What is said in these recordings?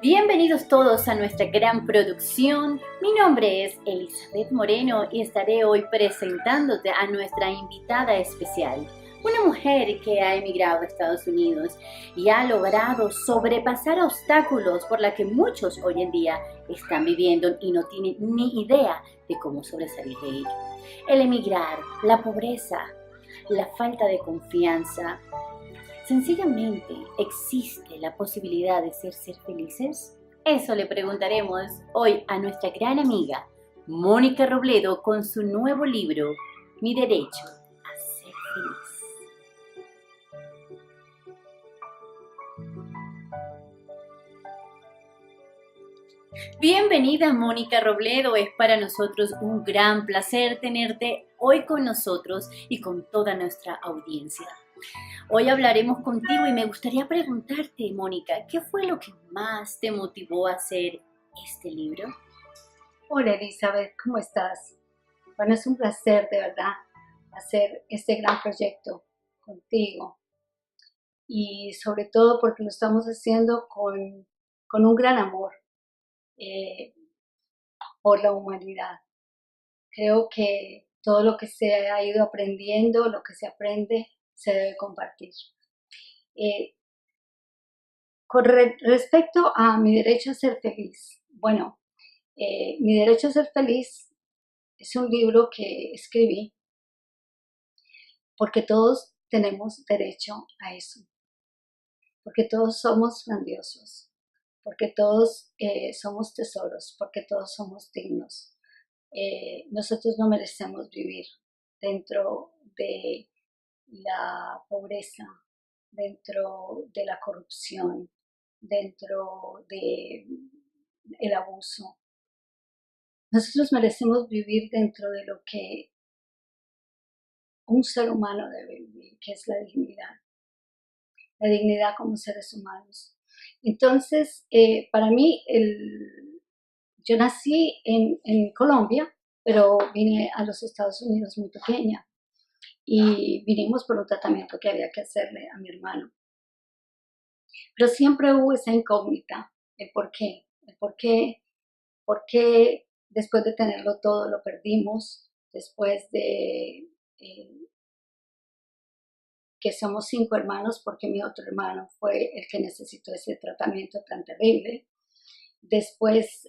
Bienvenidos todos a nuestra gran producción. Mi nombre es Elizabeth Moreno y estaré hoy presentándote a nuestra invitada especial. Una mujer que ha emigrado a Estados Unidos y ha logrado sobrepasar obstáculos por los que muchos hoy en día están viviendo y no tienen ni idea de cómo sobresalir de ello. El emigrar, la pobreza, la falta de confianza. ¿Sencillamente existe la posibilidad de ser felices? Eso le preguntaremos hoy a nuestra gran amiga Mónica Robledo con su nuevo libro, Mi Derecho a Ser Feliz. Bienvenida Mónica Robledo, es para nosotros un gran placer tenerte hoy con nosotros y con toda nuestra audiencia. Hoy hablaremos contigo y me gustaría preguntarte, Mónica, ¿qué fue lo que más te motivó a hacer este libro? Hola Elizabeth, ¿cómo estás? Bueno, es un placer de verdad hacer este gran proyecto contigo y sobre todo porque lo estamos haciendo con un gran amor por la humanidad. Creo que todo lo que se ha ido aprendiendo, lo que se aprende, se debe compartir. Con respecto a mi derecho a ser feliz, bueno, Mi Derecho a Ser Feliz es un libro que escribí porque todos tenemos derecho a eso, porque todos somos grandiosos, porque todos somos tesoros, porque todos somos dignos. Nosotros no merecemos vivir dentro de la pobreza, dentro de la corrupción, dentro del abuso. Nosotros merecemos vivir dentro de lo que un ser humano debe vivir, que es la dignidad como seres humanos. Entonces, para mí, yo nací en Colombia, pero vine a los Estados Unidos muy pequeña y vinimos por un tratamiento que había que hacerle a mi hermano. Pero siempre hubo esa incógnita, el por qué después de tenerlo todo lo perdimos, después de que somos 5 hermanos, porque mi otro hermano fue el que necesitó ese tratamiento tan terrible. Después,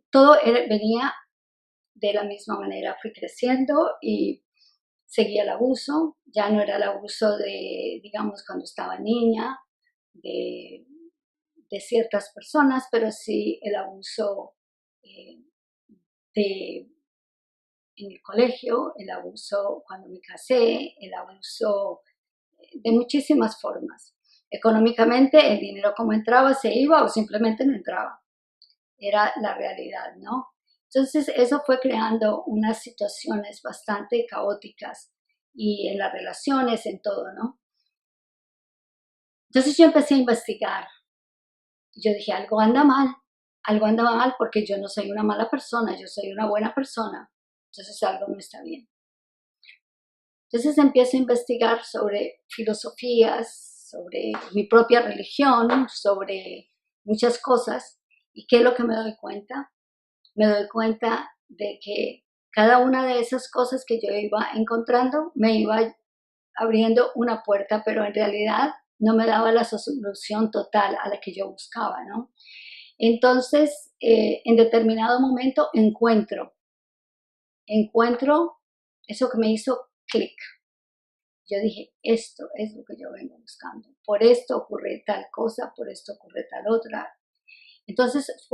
todo venía de la misma manera. Fui creciendo y seguía el abuso. Ya no era el abuso de, digamos, cuando estaba niña, de ciertas personas, pero sí el abuso en el colegio, el abuso cuando me casé, el abuso de muchísimas formas. Económicamente, el dinero como entraba, se iba o simplemente no entraba. Era la realidad, ¿no? Entonces, eso fue creando unas situaciones bastante caóticas y en las relaciones, en todo, ¿no? Entonces yo empecé a investigar. Yo dije, algo anda mal porque yo no soy una mala persona, yo soy una buena persona. Entonces algo no está bien. Entonces empiezo a investigar sobre filosofías, sobre mi propia religión, sobre muchas cosas. ¿Y qué es lo que me doy cuenta? Me doy cuenta de que cada una de esas cosas que yo iba encontrando me iba abriendo una puerta, pero en realidad no me daba la solución total a la que yo buscaba, ¿no? Entonces, en determinado momento encuentro eso que me hizo clic. Yo dije, esto es lo que yo vengo buscando. Por esto ocurre tal cosa, por esto ocurre tal otra. Entonces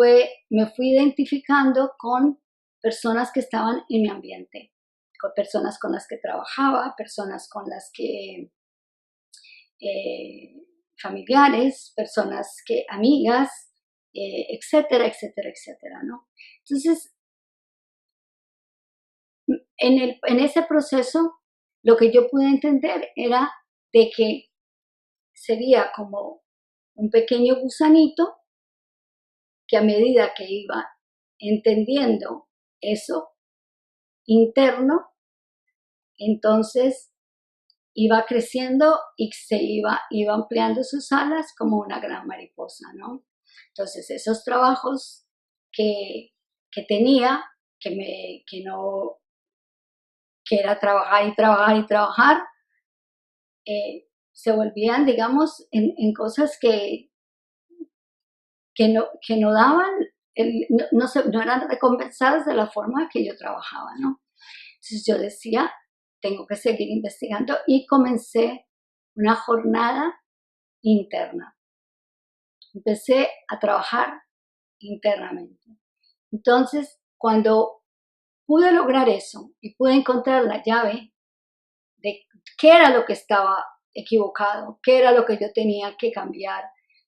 me fui identificando con personas que estaban en mi ambiente, con personas con las que trabajaba, personas con las que, familiares, amigas, etcétera, etcétera, etcétera, ¿no? Entonces, en ese proceso, lo que yo pude entender era de que sería como un pequeño gusanito que a medida que iba entendiendo eso interno, entonces iba creciendo y iba ampliando sus alas como una gran mariposa, ¿no? Entonces esos trabajos que tenía, que era trabajar y trabajar y trabajar, se volvían, digamos, en cosas que no daban, no eran recompensadas de la forma que yo trabajaba, ¿no? Entonces yo decía, tengo que seguir investigando y comencé una jornada interna. Empecé a trabajar internamente. Entonces, cuando pude lograr eso y pude encontrar la llave de qué era lo que estaba equivocado, qué era lo que yo tenía que cambiar,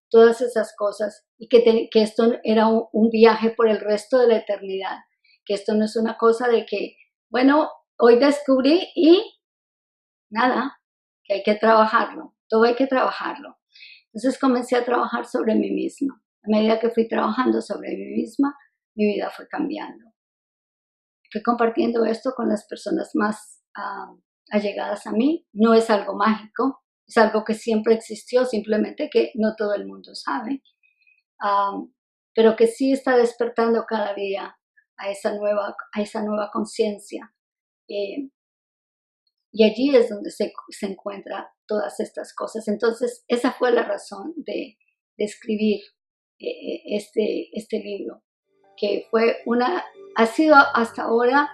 todas esas cosas, y que esto era un viaje por el resto de la eternidad, que esto no es una cosa de que, bueno, hoy descubrí y nada, que hay que trabajarlo, todo hay que trabajarlo. Entonces comencé a trabajar sobre mí misma. A medida que fui trabajando sobre mí misma, mi vida fue cambiando. Fui compartiendo esto con las personas más allegadas a mí. No es algo mágico, es algo que siempre existió, simplemente que no todo el mundo sabe, pero que sí está despertando cada día a esa nueva conciencia. Y allí es donde se encuentran todas estas cosas. Entonces, esa fue la razón de escribir este libro, que ha sido hasta ahora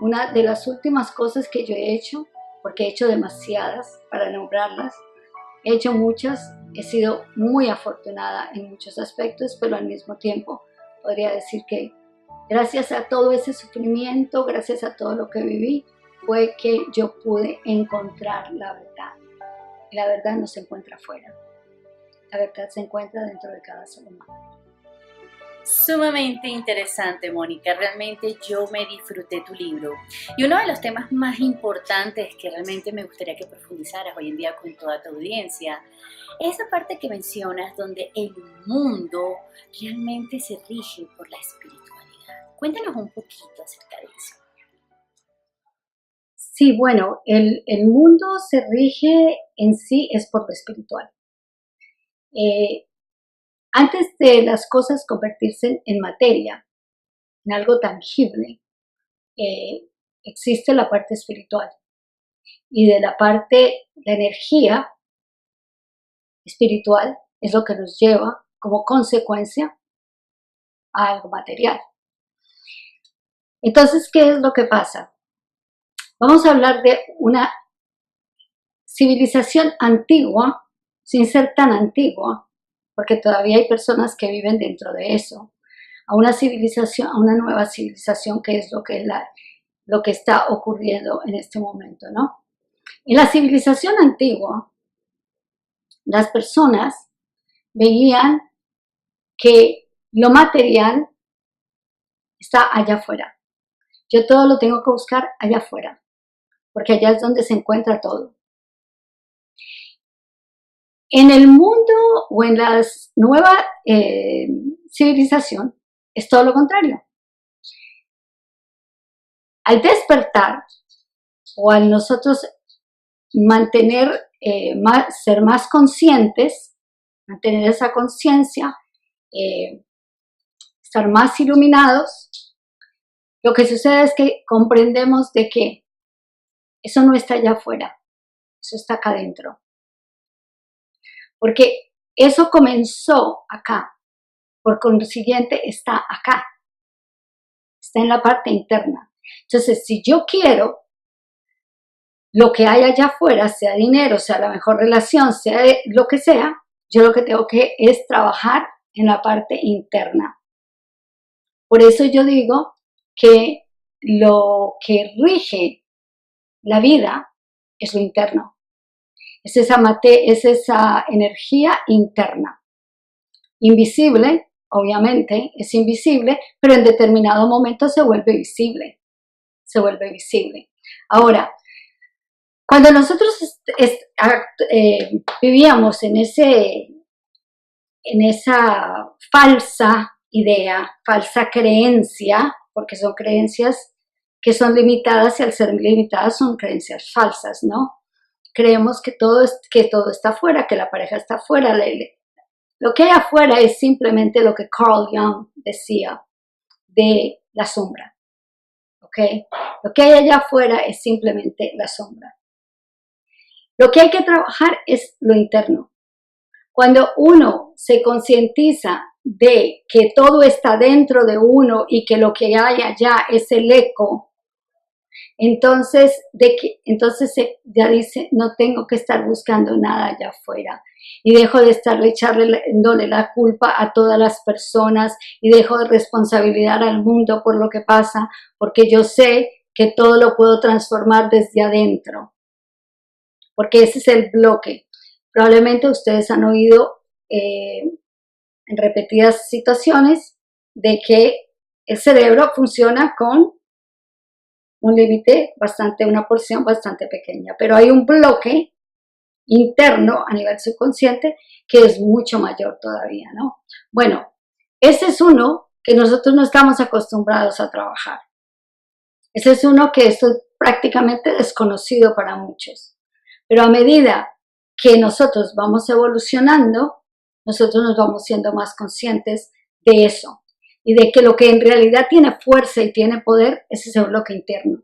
una de las últimas cosas que yo he hecho, porque he hecho demasiadas para nombrarlas. He hecho muchas, he sido muy afortunada en muchos aspectos, pero al mismo tiempo podría decir que gracias a todo ese sufrimiento, gracias a todo lo que viví, fue que yo pude encontrar la verdad. Y la verdad no se encuentra afuera. La verdad se encuentra dentro de cada ser humano. Sumamente interesante, Mónica. Realmente yo me disfruté tu libro. Y uno de los temas más importantes que realmente me gustaría que profundizaras hoy en día con toda tu audiencia, es esa parte que mencionas donde el mundo realmente se rige por la espiritualidad. Cuéntanos un poquito acerca de eso. Sí, bueno, el mundo se rige en sí es por lo espiritual. Antes de las cosas convertirse en materia, en algo tangible, existe la parte espiritual. Y de la energía espiritual es lo que nos lleva como consecuencia a algo material. Entonces, ¿qué es lo que pasa? Vamos a hablar de una civilización antigua, sin ser tan antigua, porque todavía hay personas que viven dentro de eso, a una nueva civilización, que es lo que está ocurriendo en este momento, ¿no? En la civilización antigua, las personas veían que lo material está allá afuera. Yo todo lo tengo que buscar allá afuera, porque allá es donde se encuentra todo. En el mundo o en la nueva civilización es todo lo contrario. Al despertar o al nosotros ser más conscientes, mantener esa conciencia, estar más iluminados, lo que sucede es que comprendemos de que eso no está allá afuera, eso está acá adentro. Porque eso comenzó acá, por consiguiente está acá, está en la parte interna. Entonces, si yo quiero lo que hay allá afuera, sea dinero, sea la mejor relación, sea lo que sea, yo lo que tengo que es trabajar en la parte interna. Por eso yo digo que lo que rige la vida es lo interno. Es esa energía interna. Invisible, obviamente, es invisible, pero en determinado momento se vuelve visible. Se vuelve visible. Ahora, cuando nosotros vivíamos en esa falsa idea, falsa creencia, porque son creencias que son limitadas y al ser limitadas son creencias falsas, ¿no? Creemos que todo está afuera, que la pareja está afuera. Lo que hay afuera es simplemente lo que Carl Jung decía de la sombra, ¿ok? Lo que hay allá afuera es simplemente la sombra. Lo que hay que trabajar es lo interno. Cuando uno se concientiza de que todo está dentro de uno y que lo que hay allá es el eco, entonces ya dice, no tengo que estar buscando nada allá afuera. Y dejo de estar echándole la culpa a todas las personas y dejo de responsabilizar al mundo por lo que pasa, porque yo sé que todo lo puedo transformar desde adentro. Porque ese es el bloque. Probablemente ustedes han oído en repetidas situaciones de que el cerebro funciona con un límite una porción bastante pequeña, pero hay un bloque interno a nivel subconsciente que es mucho mayor todavía, ¿no? Bueno, ese es uno que nosotros no estamos acostumbrados a trabajar. Ese es uno que es prácticamente desconocido para muchos. Pero a medida que nosotros vamos evolucionando, nosotros nos vamos siendo más conscientes de eso. Y de que lo que en realidad tiene fuerza y tiene poder es ese bloque interno.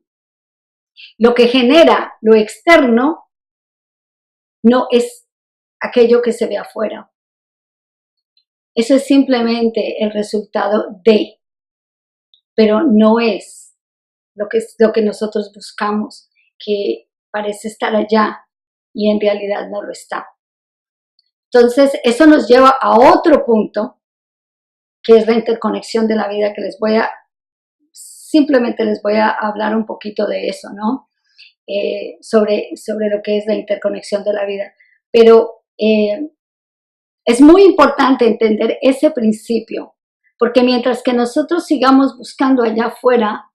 Lo que genera lo externo no es aquello que se ve afuera. Eso es simplemente el resultado de, pero no es lo que nosotros buscamos, que parece estar allá y en realidad no lo está. Entonces, eso nos lleva a otro punto, que es la interconexión de la vida, que simplemente les voy a hablar un poquito de eso, ¿no? Sobre lo que es la interconexión de la vida. Pero es muy importante entender ese principio, porque mientras que nosotros sigamos buscando allá afuera,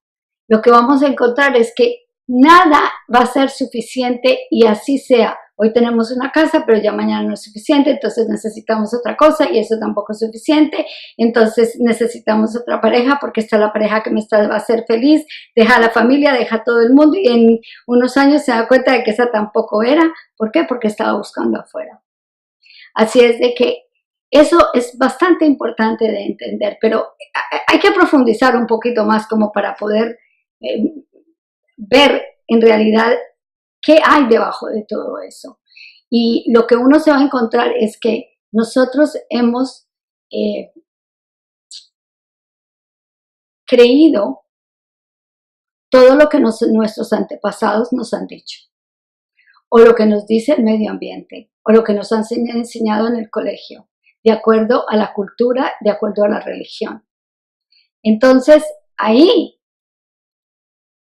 lo que vamos a encontrar es que nada va a ser suficiente y así sea. Hoy tenemos una casa, pero ya mañana no es suficiente, entonces necesitamos otra cosa y eso tampoco es suficiente. Entonces necesitamos otra pareja porque está la pareja que va a hacer feliz, deja a la familia, deja a todo el mundo y en unos años se da cuenta de que esa tampoco era. ¿Por qué? Porque estaba buscando afuera. Así es de que eso es bastante importante de entender, pero hay que profundizar un poquito más como para poder ver en realidad qué hay debajo de todo eso. Y lo que uno se va a encontrar es que nosotros hemos creído todo lo que nuestros antepasados nos han dicho, o lo que nos dice el medio ambiente, o lo que nos han enseñado en el colegio, de acuerdo a la cultura, de acuerdo a la religión. Entonces, ahí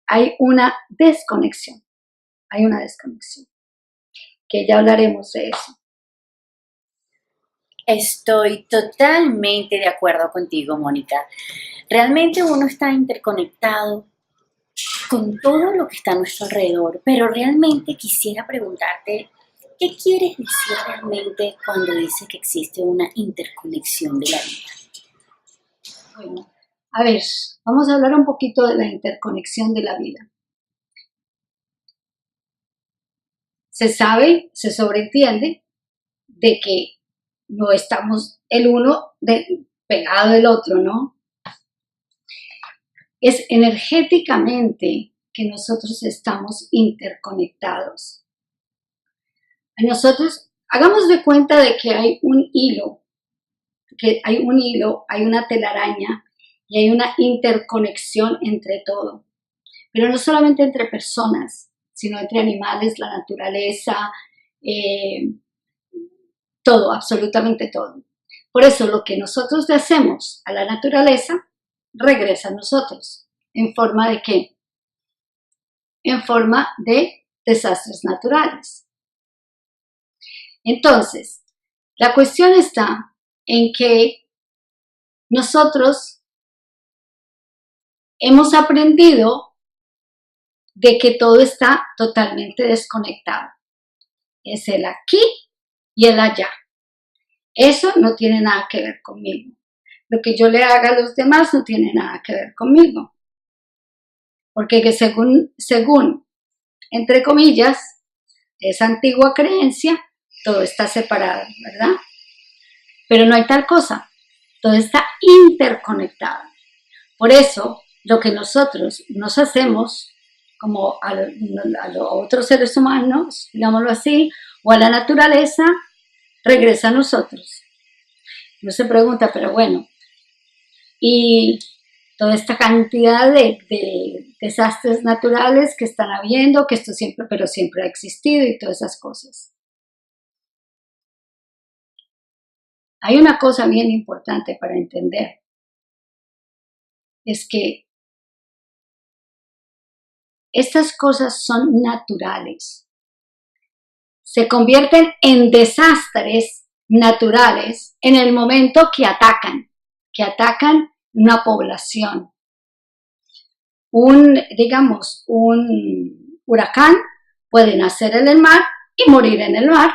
hay una desconexión, que ya hablaremos de eso. Estoy totalmente de acuerdo contigo, Mónica. Realmente uno está interconectado con todo lo que está a nuestro alrededor, pero realmente quisiera preguntarte, ¿qué quieres decir realmente cuando dices que existe una interconexión de la vida? Bueno, a ver, vamos a hablar un poquito de la interconexión de la vida. Se sabe, se sobreentiende de que no estamos el uno pegado del otro, ¿no? Es energéticamente que nosotros estamos interconectados. Nosotros, hagamos de cuenta de que hay un hilo, hay una telaraña y hay una interconexión entre todo. Pero no solamente entre personas, sino entre animales, la naturaleza, todo, absolutamente todo. Por eso lo que nosotros le hacemos a la naturaleza regresa a nosotros. ¿En forma de qué? En forma de desastres naturales. Entonces, la cuestión está en que nosotros hemos aprendido de que todo está totalmente desconectado. Es el aquí y el allá. Eso no tiene nada que ver conmigo. lo que yo le haga a los demás no tiene nada que ver conmigo. Porque que según, entre comillas, esa antigua creencia, todo está separado, ¿verdad? Pero no hay tal cosa, todo está interconectado. Por eso, lo que nosotros nos hacemos, como a los otros seres humanos, digámoslo así, o a la naturaleza, regresa a nosotros. Uno se pregunta, pero bueno, y toda esta cantidad de desastres naturales que están habiendo, que esto siempre, pero siempre ha existido y todas esas cosas. Hay una cosa bien importante para entender, es que estas cosas son naturales. Se convierten en desastres naturales en el momento que atacan una población. Digamos, un huracán puede nacer en el mar y morir en el mar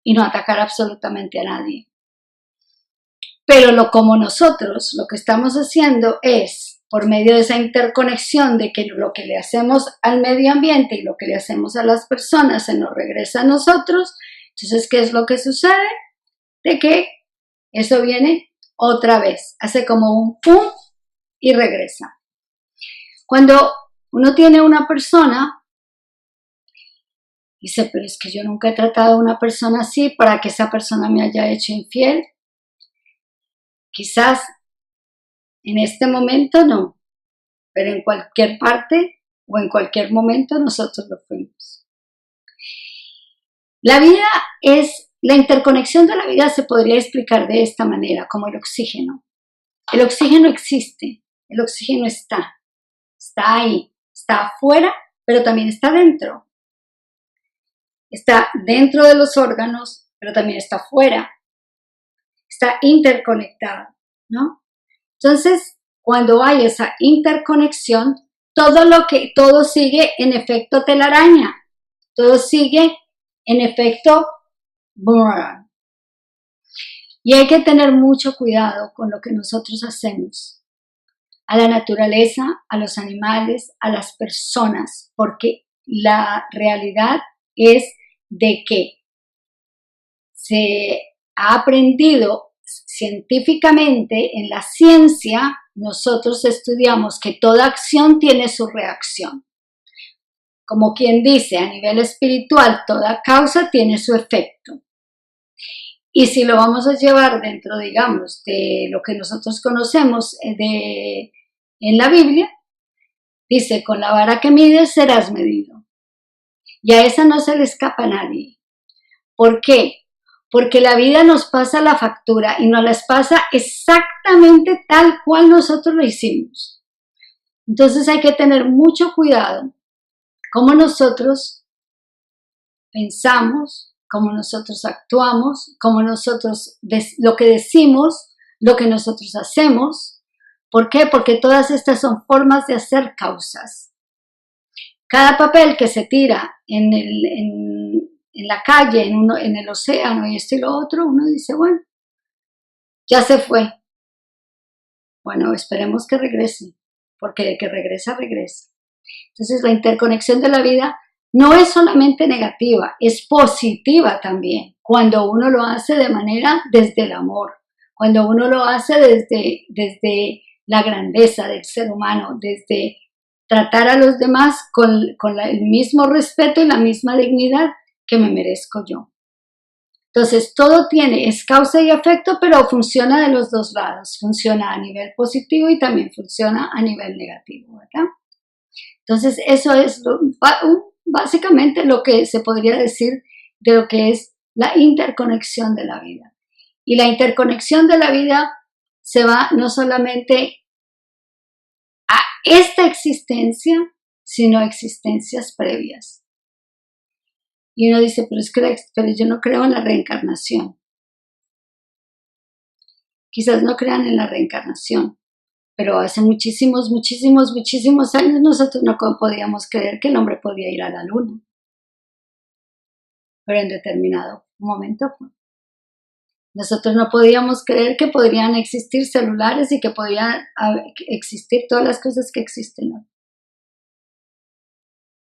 y no atacar absolutamente a nadie. Pero como nosotros lo que estamos haciendo es, por medio de esa interconexión de que lo que le hacemos al medio ambiente y lo que le hacemos a las personas se nos regresa a nosotros, entonces, ¿qué es lo que sucede? De que eso viene otra vez, hace como un pum y regresa. Cuando uno tiene una persona, dice, pero es que yo nunca he tratado a una persona así para que esa persona me haya hecho infiel. Quizás en este momento no, pero en cualquier parte o en cualquier momento nosotros lo fuimos. La vida la interconexión de la vida se podría explicar de esta manera, como el oxígeno. El oxígeno existe, el oxígeno está ahí, está afuera, pero también está dentro. Está dentro de los órganos, pero también está afuera. Está interconectado, ¿no? Entonces, cuando hay esa interconexión, todo sigue en efecto telaraña, todo sigue en efecto boomerang. Y hay que tener mucho cuidado con lo que nosotros hacemos a la naturaleza, a los animales, a las personas, porque la realidad es de que se ha aprendido científicamente, en la ciencia, nosotros estudiamos que toda acción tiene su reacción. Como quien dice, a nivel espiritual, toda causa tiene su efecto. Y si lo vamos a llevar dentro, digamos, de lo que nosotros conocemos en la Biblia, dice, con la vara que mides serás medido. Y a esa no se le escapa a nadie. ¿Por qué? Porque la vida nos pasa la factura y nos las pasa exactamente tal cual nosotros lo hicimos. Entonces hay que tener mucho cuidado cómo nosotros pensamos, cómo nosotros actuamos, cómo nosotros, lo que decimos, lo que nosotros hacemos. ¿Por qué? Porque todas estas son formas de hacer causas. Cada papel que se tira en la calle, en el océano y esto y lo otro, uno dice, bueno, ya se fue. Bueno, esperemos que regrese, porque de que regresa, regresa. Entonces la interconexión de la vida no es solamente negativa, es positiva también, cuando uno lo hace de manera desde el amor, cuando uno lo hace desde la grandeza del ser humano, desde tratar a los demás con el mismo respeto y la misma dignidad que me merezco yo. Entonces todo es causa y efecto, pero funciona de los dos lados, funciona a nivel positivo y también funciona a nivel negativo, ¿verdad? Entonces eso es básicamente lo que se podría decir de lo que es la interconexión de la vida. Y la interconexión de la vida se va no solamente a esta existencia, sino a existencias previas. Y uno dice, pero yo no creo en la reencarnación. Quizás no crean en la reencarnación, pero hace muchísimos años nosotros no podíamos creer que el hombre podía ir a la luna. Pero en determinado momento fue. Nosotros no podíamos creer que podrían existir celulares y que podrían existir todas las cosas que existen hoy.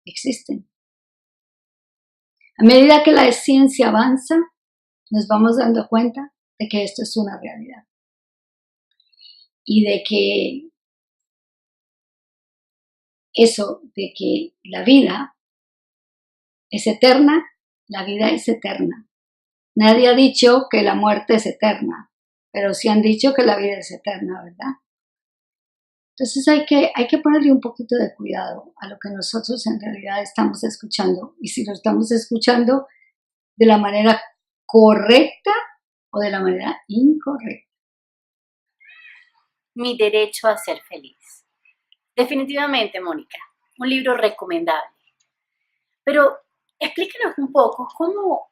Existen. A medida que la ciencia avanza, nos vamos dando cuenta de que esto es una realidad. Y de que eso, de que la vida es eterna, la vida es eterna. Nadie ha dicho que la muerte es eterna, pero sí han dicho que la vida es eterna, ¿verdad? Entonces hay que ponerle un poquito de cuidado a lo que nosotros en realidad estamos escuchando. Y si lo estamos escuchando de la manera correcta o de la manera incorrecta. Mi derecho a ser feliz. Definitivamente, Mónica, un libro recomendable. Pero explícanos un poco cómo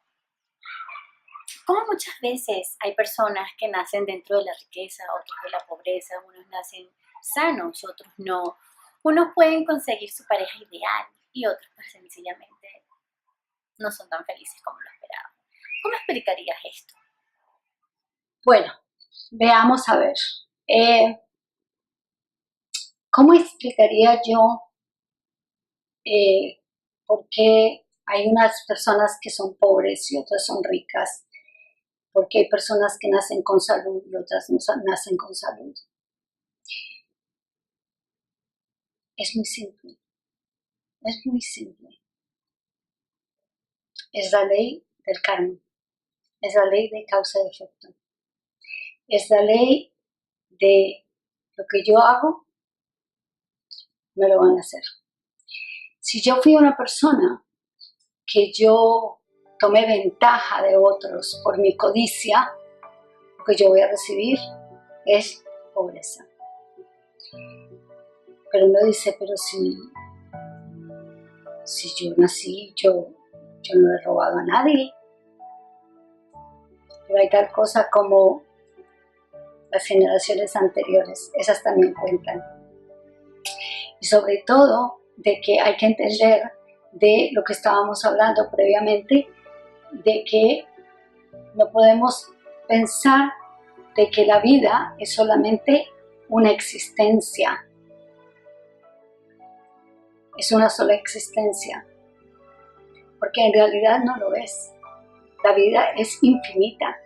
muchas veces hay personas que nacen dentro de la riqueza, otros de la pobreza, unos nacen sanos, otros no. Unos pueden conseguir su pareja ideal y otros pues sencillamente no son tan felices como lo esperaban. ¿Cómo explicarías esto? Bueno, veamos a ver. ¿Cómo explicaría yo por qué hay unas personas que son pobres y otras son ricas? ¿Por qué hay personas que nacen con salud y otras no nacen con salud? Es muy simple. Es muy simple. Es la ley del karma. Es la ley de causa y efecto. Es la ley de lo que yo hago, me lo van a hacer. Si yo fui una persona que yo tomé ventaja de otros por mi codicia, lo que yo voy a recibir es pobreza. Pero uno dice, pero si yo nací, yo no he robado a nadie. Pero hay tal cosa como las generaciones anteriores, esas también cuentan. Y sobre todo, de que hay que entender de lo que estábamos hablando previamente, de que no podemos pensar de que la vida es solamente una existencia. Es una sola existencia. Porque en realidad no lo es. La vida es infinita.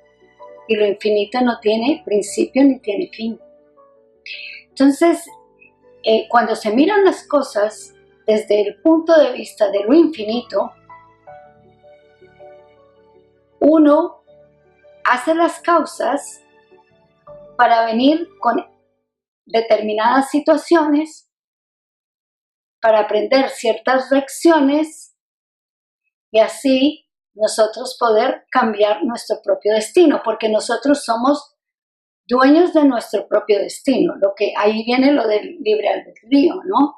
Y lo infinito no tiene principio ni tiene fin. Entonces, cuando se miran las cosas desde el punto de vista de lo infinito, uno hace las causas para venir con determinadas situaciones, para aprender ciertas lecciones y así nosotros poder cambiar nuestro propio destino, porque nosotros somos dueños de nuestro propio destino, lo que ahí viene lo del libre albedrío, ¿no?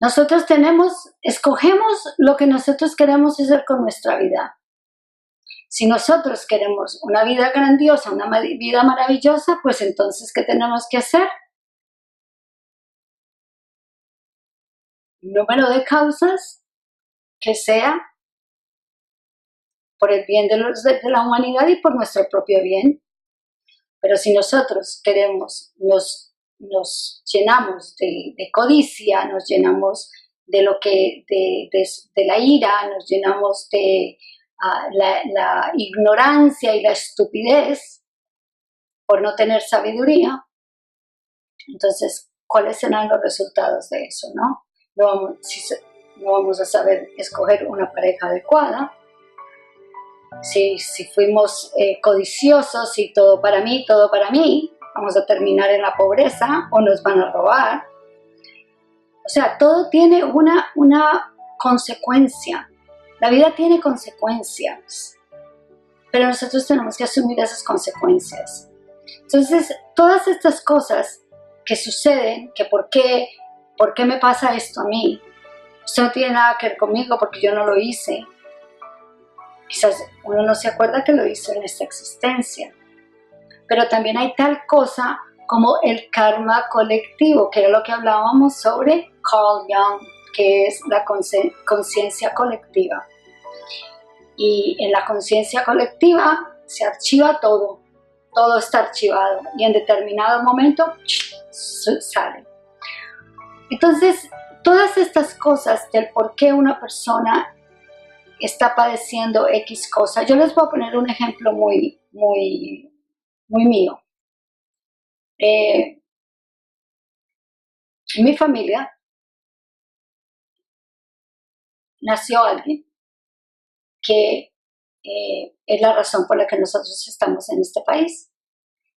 Nosotros escogemos lo que nosotros queremos hacer con nuestra vida. Si nosotros queremos una vida grandiosa, una vida maravillosa, pues entonces, ¿qué tenemos que hacer? Un número de causas que sea por el bien de la humanidad y por nuestro propio bien. Pero si nosotros queremos, nos llenamos de codicia, nos llenamos de la ira, nos llenamos de la ignorancia y la estupidez por no tener sabiduría, entonces, ¿cuáles serán los resultados de eso, no? No vamos a saber escoger una pareja adecuada. Si fuimos codiciosos y todo para mí, vamos a terminar en la pobreza o nos van a robar. O sea, todo tiene una consecuencia. La vida tiene consecuencias, pero nosotros tenemos que asumir esas consecuencias. Entonces, todas estas cosas que suceden, que por qué me pasa esto a mí, esto no tiene nada que ver conmigo porque yo no lo hice. Quizás uno no se acuerda que lo hizo en esta existencia, pero también hay tal cosa como el karma colectivo, que era lo que hablábamos sobre Carl Jung, que es la conciencia colectiva. Y en la conciencia colectiva se archiva todo, todo está archivado y en determinado momento sale. Entonces, todas estas cosas del por qué una persona está padeciendo X cosa, yo les voy a poner un ejemplo muy mío. En mi familia nació alguien que es la razón por la que nosotros estamos en este país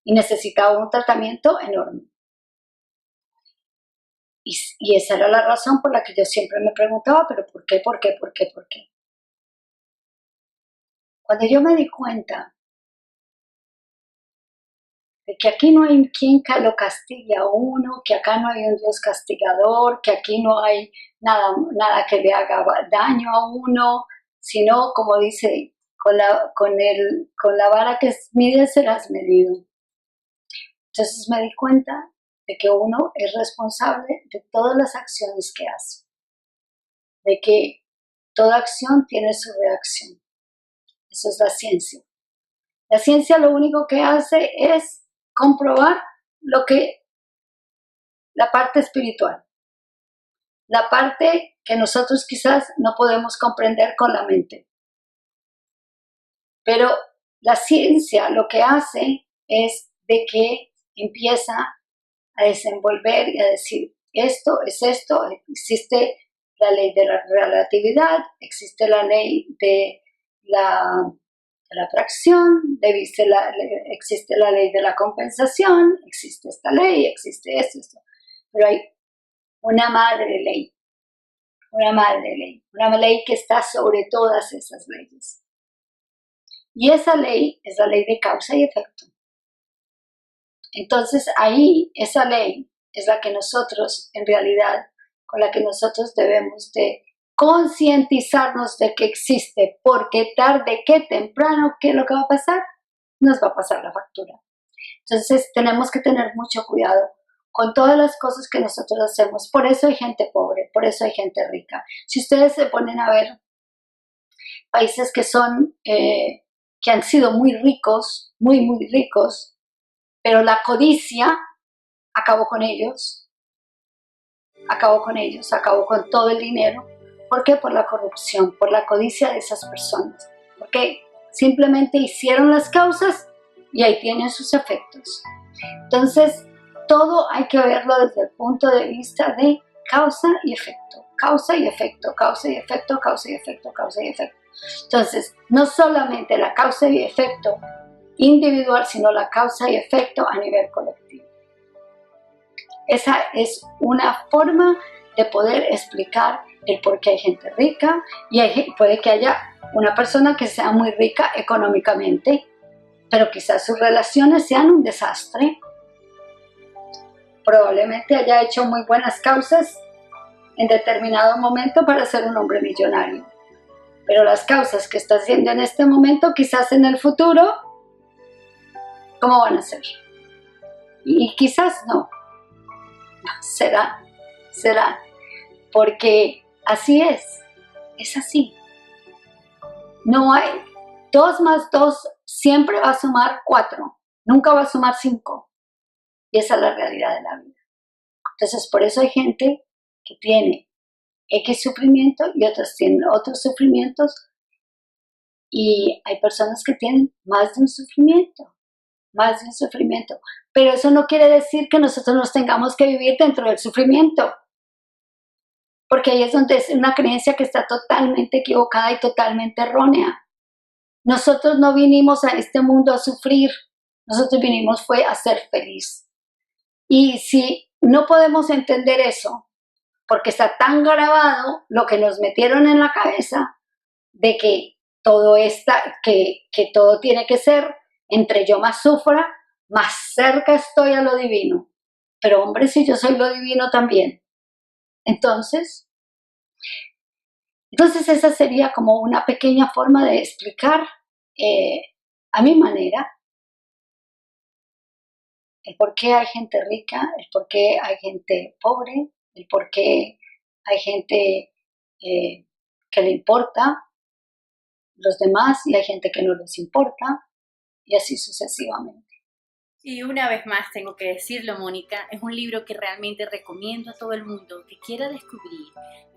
y necesitaba un tratamiento enorme. Y esa era la razón por la que yo siempre me preguntaba, pero ¿por qué, por qué, por qué, por qué? Cuando yo me di cuenta de que aquí no hay quien lo castigue a uno, que acá no hay un Dios castigador, que aquí no hay nada que le haga daño a uno, sino, como dice, con la vara que mide serás medido. Entonces me di cuenta de que uno es responsable de todas las acciones que hace, de que toda acción tiene su reacción. Eso es la ciencia. La ciencia lo único que hace es comprobar la parte espiritual, la parte que nosotros quizás no podemos comprender con la mente. Pero la ciencia lo que hace es de que empieza a desenvolver y a decir, esto es esto, existe la ley de la relatividad, existe la ley de la atracción, existe la ley de la compensación, existe esta ley, existe esto. Pero hay una madre ley que está sobre todas esas leyes. Y esa ley es la ley de causa y efecto. Entonces ahí esa ley es la que nosotros, en realidad, con la que nosotros debemos de concientizarnos de que existe, porque tarde que temprano, ¿qué es lo que va a pasar? Nos va a pasar la factura. Entonces tenemos que tener mucho cuidado con todas las cosas que nosotros hacemos. Por eso hay gente pobre, por eso hay gente rica. Si ustedes se ponen a ver países que han sido muy ricos, muy ricos, pero la codicia acabó con ellos, acabó con todo el dinero. ¿Por qué? Por la corrupción, por la codicia de esas personas. Porque simplemente hicieron las causas y ahí tienen sus efectos. Entonces, todo hay que verlo desde el punto de vista de causa y efecto. Causa y efecto, causa y efecto, causa y efecto, causa y efecto. Entonces, no solamente la causa y efecto individual, sino la causa y efecto a nivel colectivo. Esa es una forma de poder explicar el por qué hay gente rica y puede que haya una persona que sea muy rica económicamente, pero quizás sus relaciones sean un desastre. Probablemente haya hecho muy buenas causas en determinado momento para ser un hombre millonario, pero las causas que está haciendo en este momento, quizás en el futuro, ¿cómo van a ser? Y quizás no. Será, porque así es así. No hay 2 más 2 siempre va a sumar 4, nunca va a sumar 5. Y esa es la realidad de la vida. Entonces, por eso hay gente que tiene X sufrimiento y otros tienen otros sufrimientos. Y hay personas que tienen más de un sufrimiento. Pero eso no quiere decir que nosotros nos tengamos que vivir dentro del sufrimiento. Porque ahí es donde es una creencia que está totalmente equivocada y totalmente errónea. Nosotros no vinimos a este mundo a sufrir, nosotros vinimos fue a ser feliz. Y si no podemos entender eso, porque está tan grabado lo que nos metieron en la cabeza de que que todo tiene que ser, entre yo más sufra, más cerca estoy a lo divino. Pero hombre, si yo soy lo divino también. Entonces esa sería como una pequeña forma de explicar a mi manera el por qué hay gente rica, el por qué hay gente pobre, el por qué hay gente que le importa los demás y hay gente que no les importa. y así sucesivamente. Y una vez más tengo que decirlo, Mónica, es un libro que realmente recomiendo a todo el mundo que quiera descubrir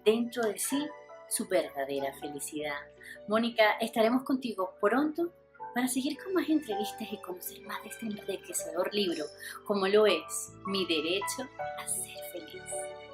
dentro de sí su verdadera felicidad. Mónica, estaremos contigo pronto para seguir con más entrevistas y conocer más de este enriquecedor libro, como lo es Mi Derecho a Ser Feliz.